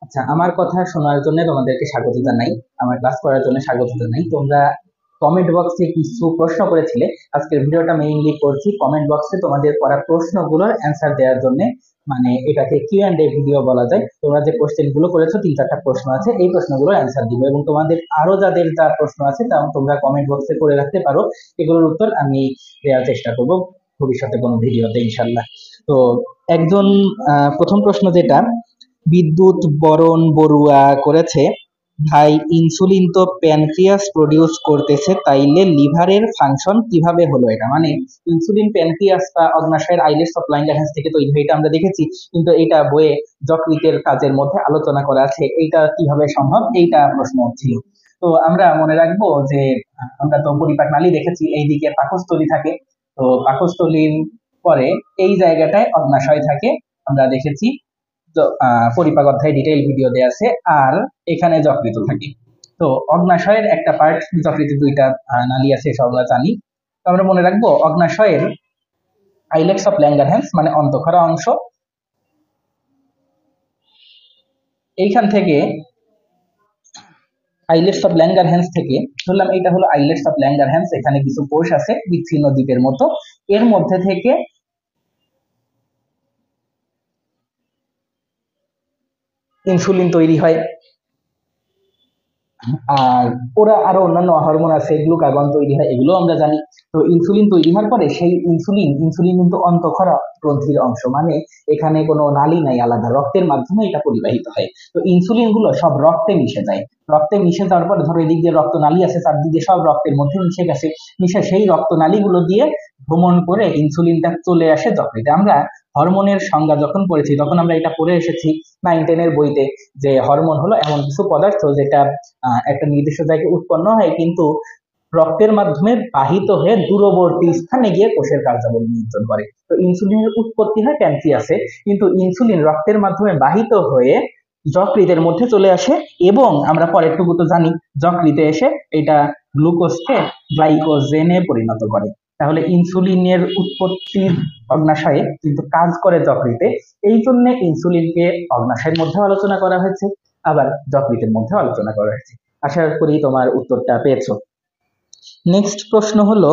আচ্ছা, আমার কথা শোনার জন্য তোমাদেরকে স্বাগত জানাই। আমার ক্লাস করার জন্য স্বাগত জানাই। তোমরা কমেন্ট বক্সে কিছু প্রশ্ন করেছিলে। আজকের ভিডিওটা মেইনলি করছি কমেন্ট বক্সে তোমাদের করা প্রশ্নগুলোর অ্যান্সার দেওয়ার জন্য। মানে এটাকে কিউ&এ ভিডিও বলা যায়। তোমরা যে কোশ্চেন গুলো করেছো, 3-4টা প্রশ্ন আছে, এই প্রশ্নগুলোর অ্যান্সার দিব এবং তোমাদের আরো যাদের যা প্রশ্ন আছে তা তোমরা কমেন্ট বক্সে করে রাখতে পারো। এগুলোর উত্তর আমি দেওয়ার চেষ্টা করব ভবিষ্যতে কোনো ভিডিওতে ইনশাল্লাহ। তো একজন প্রথম প্রশ্ন যেটা বিদ্যুৎ বরণ বড়ুয়া করেছে, ভাই ইনসুলিন তো প্যানক্রিয়াস প্রডিউস করতেছে, তাইলে লিভারের ফাংশন কিভাবে হলো? এটা মানে ইনসুলিন প্যানক্রিয়াস বা অগ্নাশয়ের আইলেটস অফ ল্যাঙ্গারহ্যান্স থেকে তৈরি হয়, এটা আমরা দেখেছি, কিন্তু এটা বইয়ে যকৃতের কাজের মধ্যে আলোচনা করা আছে। এইটা কিভাবে সম্ভব, এইটা প্রশ্ন ছিল। তো আমরা মনে রাখবো যে আমরা তো পরিপাক নালী দেখেছি, এইদিকে পাকস্থলী থাকে। তো পাকস্থলীর পরে এই জায়গাটায় অগ্নাশয় থাকে, আমরা দেখেছি। পরিপাক অধ্যায়ে ডিটেইল ভিডিও দেয়া আছে। আর এখানে যকৃত থাকে। তো অগ্নাশয়ের একটা পার্ট, যকৃতের 2টা নালী আছে, সব আমরা জানি। তো আমরা মনে রাখবো অগ্নাশয়ের আইলেটস অফ ল্যাঙ্গারহ্যান্স মানে অন্তঃক্ষরা অংশ, এইখান থেকে আইলেটস অফ ল্যাঙ্গারহ্যান্স থেকে ধরলাম এইটা হলো আইলেটস অফ ল্যাঙ্গারহ্যান্স, এখানে কিছু কোষ আছে বিচ্ছিন্ন দ্বীপের মতো, এর মধ্যে থেকে ইনসুলিন তৈরি হয়। আর ওরা আরো অন্যান্য হরমোন আছে, গ্লুকাগন তৈরি হয়, এগুলো আমরা জানি। তো ইনসুলিন তৈরি হওয়ার পরে সেই ইনসুলিন কিন্তু অন্তঃক্ষরা গ্রন্থির অংশ, মানে এখানে কোনো নালী নাই আলাদা, রক্তের মাধ্যমে এটা পরিবাহিত হয়। তো ইনসুলিন গুলো সব রক্তে মিশে যায়। রক্তে মিশে যাওয়ার পরে ধরো এদিক দিয়ে রক্ত নালী আছে, চারদিকে সব রক্তের মধ্যে মিশে গেছে, মিশে সেই রক্ত নালীগুলো দিয়ে ভ্রমণ করে ইনসুলিনটা চলে আসে যকৃতে। আমরা হরমোনের সংজ্ঞা যখন পড়েছি তখন আমরা এটা পড়ে এসেছি 9-10 বইতে, যে হরমোন হলো এমন কিছু পদার্থ যেটা একটা নির্দিষ্ট জায়গায় উৎপন্ন হয়, কিন্তু রক্তের মাধ্যমে বাহিত হয়ে দূরবর্তী স্থানে গিয়ে কোষের কার্যাবলী নিয়ন্ত্রণ করে। তো ইনসুলিনের উৎপত্তি হয় প্যানক্রিয়াসে, কিন্তু ইনসুলিন রক্তের মাধ্যমে বাহিত হয়ে যকৃতের মধ্যে চলে আসে এবং আমরা পরেরটুকু তো জানি, যকৃতে এসে এটা গ্লুকোজকে গ্লাইকোজেনে পরিণত করে। তাহলে ইনসুলিনের উৎপত্তি অগ্নাশয়ে কিন্তু কাজ করে যকৃতে, এই জন্য ইনসুলিনকে অগ্নাশয়ের মধ্যে আলোচনা করা হয়েছে, আবার যকৃতের মধ্যে আলোচনা করা হয়েছে। আশা করি তোমার উত্তরটা পেয়েছো। নেক্সট প্রশ্ন হলো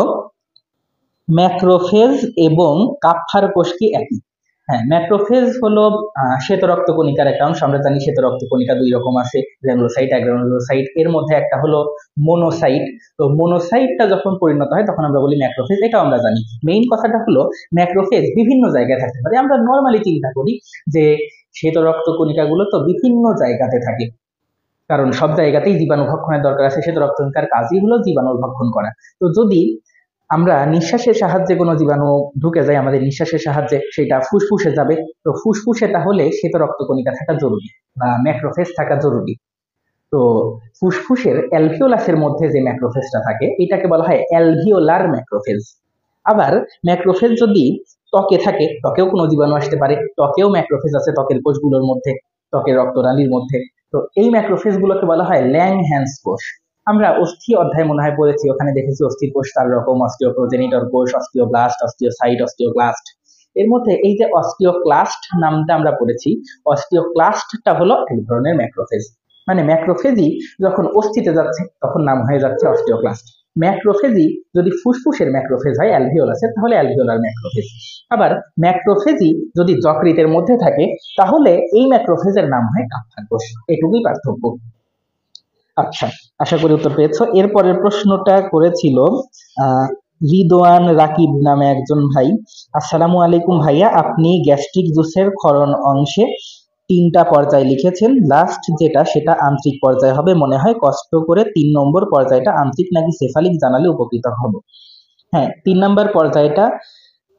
ম্যাক্রোফেজ এবং কাপ্ফার কোষ কি একই? হ্যাঁ, ম্যাক্রোফেজ হলো শ্বেত রক্তকণিকার একটা অংশ। আমরা জানি শ্বেত রক্তকণিকা 2 রকম আছে, গ্র্যানুলোসাইট, অ্যাগ্রানুলোসাইট। এর মধ্যে একটা হলো মোনোসাইট। তো মোনোসাইটটা যখন পরিণত হয় তখন আমরা বলি ম্যাক্রোফেজ, এটাও আমরা জানি। মেইন কথাটা হলো ম্যাক্রোফেজ বিভিন্ন জায়গায় থাকতে পারে। আমরা নর্মালি চিন্তা করি যে শ্বেত রক্তকণিকাগুলো তো বিভিন্ন জায়গাতে থাকে, কারণ সব জায়গাতেই জীবাণু ভক্ষণের দরকার আছে, শ্বেত রক্তকণিকার কাজই হলো জীবাণু ভক্ষণ করা। তো যদি আমরা নিঃশ্বাসের সাহায্যে কোনো জীবাণু ঢুকে যায় আমাদের নিঃশ্বাসের সাহায্যে, সেটা ফুসফুসে যাবে। তো ফুসফুসে তাহলে শ্বেত রক্তকণিকা থাকা জরুরি বা ম্যাক্রোফেজ থাকা জরুরি। তো ফুসফুসের অ্যালভিওলাসের মধ্যে যে ম্যাক্রোফেজটা থাকে এটাকে বলা হয় অ্যালভিওলার ম্যাক্রোফেজ। আবার ম্যাক্রোফেজ যদি ত্বকে থাকে, ত্বকেও কোনো জীবাণু আসতে পারে, ত্বকেও ম্যাক্রোফেজ আছে, ত্বকের কোষগুলোর মধ্যে, ত্বকের রক্তনালীর মধ্যে। তো এই ম্যাক্রোফেজ গুলোকে বলা হয় ল্যাংহ্যান্স কোষ। আমরা অস্থি অধ্যায় মনে হয় পড়েছি, ওখানে দেখেছি অস্থির কোষ 4 রকম: অস্টিওপ্রোজেনিটর কোষ, অস্টিওব্লাস্ট, অস্টিওসাইট, অস্টিওক্লাস্ট। এর মধ্যে এই যে অস্টিওক্লাস্ট নামটা আমরা পড়েছি, অস্টিওক্লাস্টটা হলো এক ধরনের ম্যাক্রোফেজ। মানে ম্যাক্রোফেজই যখন অস্থিতে যাচ্ছে তখন নাম হয়ে যাচ্ছে অস্টিওক্লাস্ট। ম্যাক্রোফেজই যদি ফুসফুসের ম্যাক্রোফেজ হয় অ্যালভিওলাসের, তাহলে অ্যালভিওলার ম্যাক্রোফেজ। আবার ম্যাক্রোফেজই যদি যকৃতের মধ্যে থাকে তাহলে এই ম্যাক্রোফেজের নাম হয় কাপ্ফার কোষ। এটুকুই পার্থক্য। আচ্ছা, আশা করি উত্তর পেয়েছো। এরপরের প্রশ্নটা করেছিল রিদওয়ান রাকিব নামে একজন ভাই। আসসালামু আলাইকুম ভাইয়া, আপনি গ্যাস্ট্রিক জুসের ক্ষরণ অংশে 3টা পর্যায় লিখেছেন, লাস্ট যেটা সেটা আন্ত্রিক পর্যায় হবে মনে হয়, কষ্ট করে 3 নম্বর পর্যায়টা আন্ত্রিক নাকি সেফালিক জানালে উপকৃত হব। হ্যাঁ, 3 নম্বর পর্যায়টা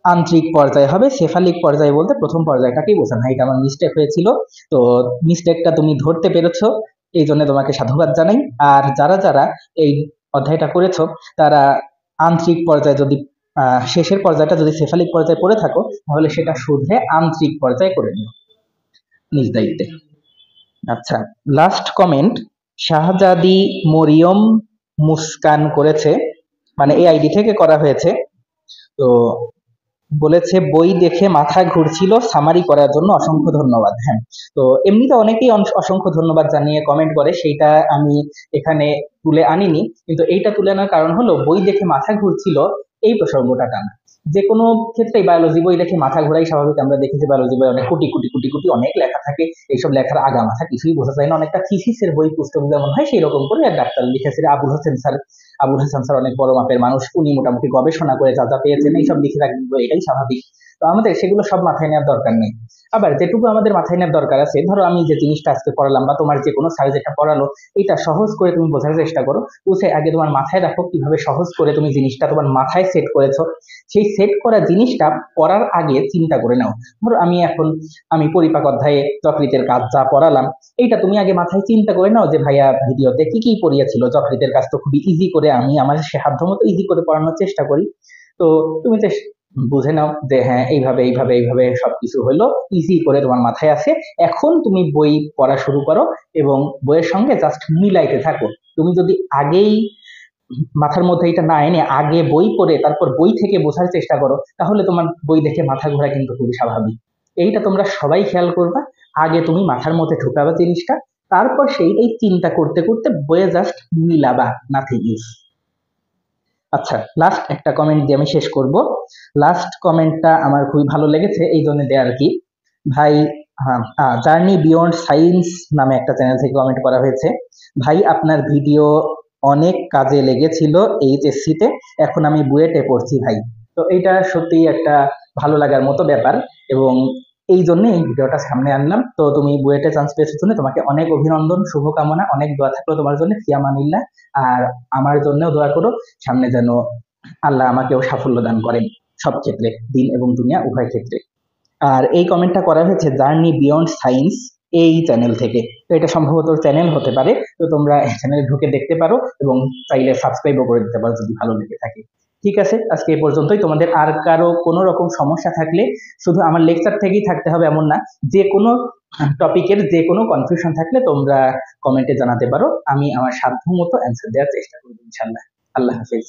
আন্ত্রিক পর্যায় হবে, সেফালিক পর্যায় বলতে প্রথম পর্যায়টাকেই বোঝানো হয়। এটা আমার মিস্টেক হয়েছিল, তো মিস্টেকটা তুমি ধরতে পেরেছো, এই জন্য তোমাকে সাধুবাদ জানাই। আর যারা যারা এই অধ্যায়টা করেছো তারা আন্ত্রিক পর্যায়ে যদি শেষের পর্যায়টা যদি সেফালিক পর্যায়ে পড়ে থাকো তাহলে সেটা শুধরে আন্ত্রিক পর্যায়ে করে নিও নিজ দায়িত্বে। আচ্ছা, লাস্ট কমেন্ট শাহজাদি মরিয়ম মুস্কান করেছে, মানে এই আইডি থেকে করা হয়েছে। তো বলেছে বই দেখে মাথা ঘুরছিল, সামারি করার জন্য অসংখ্য ধন্যবাদ। হ্যাঁ, তো এমনিতে অনেকেই অসংখ্য ধন্যবাদ জানিয়ে কমেন্ট করে, সেইটা আমি এখানে তুলে আনিনি, কিন্তু এইটা তুলে আনার কারণ হলো বই দেখে মাথা ঘুরছিল এই প্রসঙ্গটা টানা। যে কোনো ক্ষেত্রেই বায়োলজি বই দেখে মাথা ঘোরাই স্বাভাবিক। আমরা দেখি যে বায়োলজি বই অনেক কোটি কোটি কোটি কোটি অনেক লেখা থাকে, এইসব লেখার আগা মাথা কিছুই বোঝা যায় না, অনেকটা থিসিসের বই পুস্তক যেমন হয় সেই রকম করে এক ডাক্তার লিখেছে। আবুল হাসান স্যার অনেক বড় মাপের মানুষ, উনি মোটামুটি গবেষণা করে যা যা পেয়েছেন এইসব লিখে রাখবো, এটাই স্বাভাবিক। তো আমাদের সেগুলো সব মাথায় নেওয়ার দরকার নেই। আবার যেটুকু আমাদের মাথায় নেওয়ার দরকার আছে, ধরো আমি যে জিনিসটা আজকে পড়ালাম বা তোমার যে কোনো স্যার যেটা পড়ালো, এটা সহজ করে তুমি বোঝার চেষ্টা করো। বুঝে আগে তোমার মাথায় রাখো কিভাবে সহজ করে তুমি জিনিসটা তোমার মাথায় সেট করেছো। সেই সেট করা জিনিসটা পড়ার আগে চিন্তা করে নাও। ধরো আমি পরিপাক অধ্যায়ে যকৃতের কাজ যা পড়ালাম, এইটা তুমি আগে মাথায় চিন্তা করে নাও যে ভাইয়া ভিডিওতে কি কি পড়িয়েছিল। যকৃতের কাজ তো খুবই ইজি করে আমি আমার সাধ্য মতো ইজি করে পড়ানোর চেষ্টা করি। তো তুমি বুঝে নাও যে হ্যাঁ, এইভাবে এইভাবে এইভাবে সবকিছু হলো, ইজি করে তোমার মাথায় আসে। এখন তুমি বই পড়া শুরু করো এবং বইয়ের সঙ্গে জাস্ট মিলাইতে থাকো। তুমি যদি আগেই মাথার মধ্যে এটা না এনে আগে বই পড়ে তারপর বই থেকে বোঝার চেষ্টা করো, তাহলে তোমার বই দেখে মাথা ঘোরা কিন্তু খুবই স্বাভাবিক। এইটা তোমরা সবাই খেয়াল করবা। আগে তুমি মাথার মধ্যে ঢুকাবা জিনিসটা, তারপর সেইটাই চিন্তা করতে করতে বইয়ে জাস্ট মিলাবা, নাথিং ইজ। আচ্ছা, লাস্ট একটা কমেন্ট দিয়ে আমি শেষ করব। লাস্ট কমেন্টটা আমার খুবই ভালো লেগেছে, এই জন্য দেয়া আর কি। ভাই, হ্যাঁ, জার্নি বিয়ন্ড সায়েন্স নামে একটা চ্যানেল থেকে কমেন্ট করা হয়েছে। ভাই, আপনার ভিডিও অনেক কাজে লেগেছিল এইচএসসি তে, এখন আমি বুয়েটে পড়ছি ভাই। তো এইটা সত্যি একটা ভালো লাগার মতো ব্যাপার, এবং এই জন্য এই ভিডিওটা সামনে আনলাম। তো তুমি বুয়েটে চান্স পেয়েছো জন্য তোমাকে অনেক অভিনন্দন, শুভকামনা, অনেক দোয়া থাকলো তোমার জন্য, ফিয়ামানিল্লাহ। আর আমার জন্যও দোয়া করো, সামনে যেন আল্লাহ আমাকেও সাফল্য দান করেন সব ক্ষেত্রে, দিন এবং দুনিয়া উভয় ক্ষেত্রে। আর এই কমেন্টটা করা হয়েছে জার্নি বিয়ন্ড সায়েন্স এই চ্যানেল থেকে। তো এটা সম্ভবত চ্যানেল হতে পারে। তো তোমরা চ্যানেলে ঢুকে দেখতে পারো এবং চাইলে সাবস্ক্রাইবও করে দিতে পারো যদি ভালো লেগে থাকে। ঠিক আছে, আজকে এই পর্যন্তই। তোমাদের আর কারো কোনো রকম সমস্যা থাকলে, শুধু আমার লেকচার থেকেই থাকতে হবে এমন না, যে কোনো টপিকের যে কোনো কনফিউশন থাকলে তোমরা কমেন্টে জানাতে পারো, আমি আমার সাধ্য মতো অ্যান্সার দেওয়ার চেষ্টা করবো ইনশাল্লাহ। আল্লাহ হাফেজ।